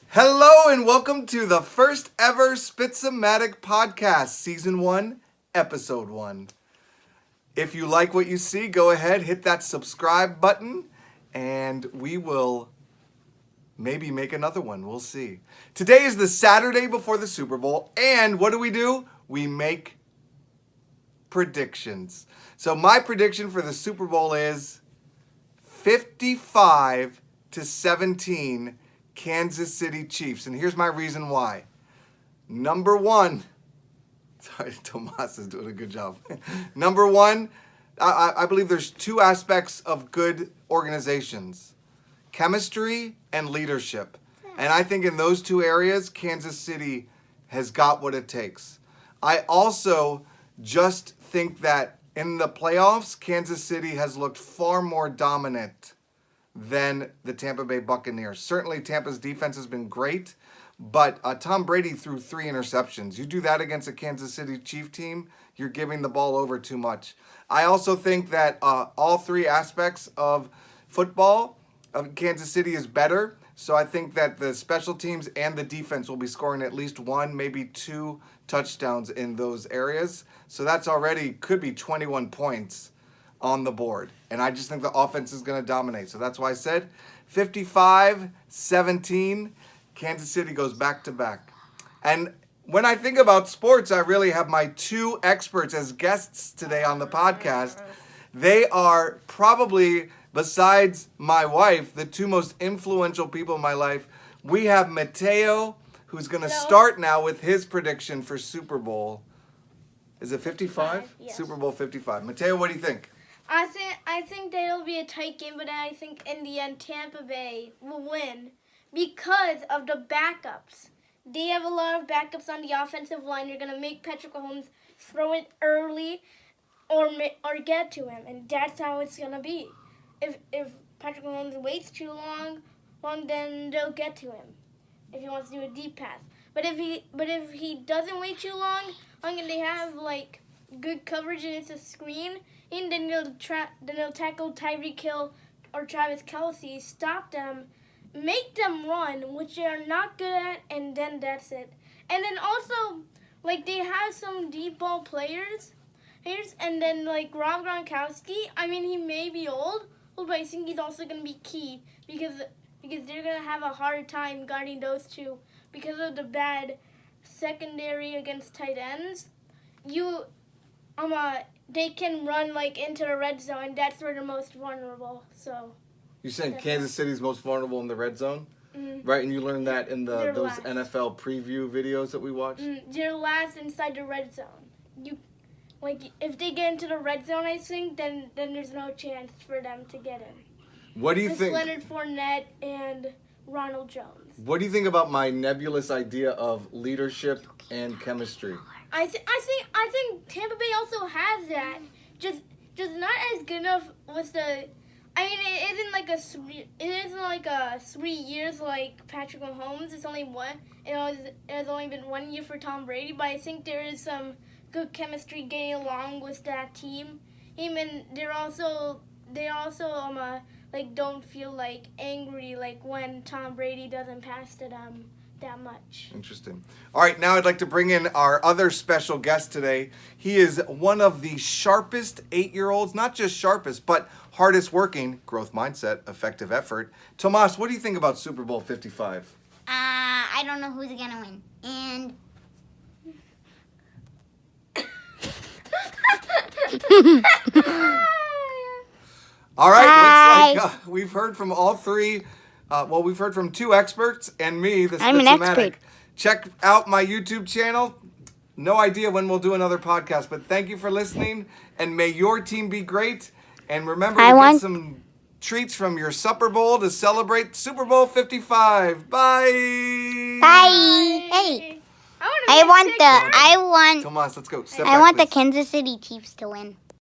Hello and welcome to the first ever Spitz-O-Matic podcast, Season 1, Episode 1. If you like what you see, go ahead, hit that subscribe button, and we will maybe make another one. We'll see. Today is the Saturday before the Super Bowl, and what do? We make predictions. So my prediction for the Super Bowl is 55-17 Kansas City Chiefs. And here's my reason why. Number one, sorry, Tomas is doing a good job. Number one, I believe there's two aspects of good organizations: chemistry and leadership. And I think in those two areas, Kansas City has got what it takes. I also just think that in the playoffs, Kansas City has looked far more dominant than the Tampa Bay Buccaneers. Certainly, Tampa's defense has been great, but Tom Brady threw 3 interceptions. You do that against a Kansas City Chief team, you're giving the ball over too much. I also think that all three aspects of football of Kansas City is better, so I think that the special teams and the defense will be scoring at least 1, maybe 2 touchdowns in those areas. So that's already could be 21 points on the board. And I just think the offense is going to dominate. So that's why I said 55-17, Kansas City goes back to back. And when I think about sports, I really have my 2 experts as guests today on the podcast. They are probably, besides my wife, the 2 most influential people in my life. We have Mateo, who's going to start now with his prediction for Super Bowl. Is it 55? Yes. Super Bowl 55. Mateo, what do you think? I think that it'll be a tight game, but I think in the end Tampa Bay will win because of the backups. They have a lot of backups on the offensive line. They're gonna make Patrick Mahomes throw it early, or get to him, and that's how it's gonna be. If Patrick Mahomes waits too long, then they'll get to him if he wants to do a deep pass. But if he doesn't wait too long, and they have like good coverage and it's a screen, and then they'll tackle Tyreek Hill or Travis Kelce, stop them, make them run, which they are not good at, and then that's it. And then also, like, they have some deep ball players, and then like Rob Gronkowski. I mean, he may be old, but I think he's also gonna be key because they're gonna have a hard time guarding those two because of the bad secondary against tight ends. They can run like into the red zone. That's where they're most vulnerable. So You're saying Kansas City's most vulnerable in the red zone? Mm-hmm. Right, and you learned that in those last. NFL preview videos that we watched? They're last inside the red zone. If they get into the red zone, I think, then there's no chance for them to get in. What do you think? Leonard Fournette and Ronald Jones. What do you think about my nebulous idea of leadership and chemistry? I think Tampa Bay also has that. Just not as good enough with the. I mean, it isn't like a 3 years like Patrick Mahomes. It's only one. It has only been 1 year for Tom Brady, but I think there is some good chemistry getting along with that team. And they also don't feel like angry like when Tom Brady doesn't pass to them that much. Interesting. All right, now I'd like to bring in our other special guest today. He is one of the sharpest 8-year-olds, not just sharpest, but hardest working, growth mindset, effective effort. Tomas, what do you think about Super Bowl 55? I don't know who's gonna win. And all right, looks like we've heard from all 3. We've heard from 2 experts and me, the I'm an Spitz-O-Matic. expert. Check out my YouTube channel. No idea when we'll do another podcast, but thank you for listening, and may your team be great. And remember to get some treats from your Supper Bowl to celebrate Super Bowl 55. Bye. Bye. Hey, I want Tomas, let's go. Step I back, want the please. Kansas City Chiefs to win.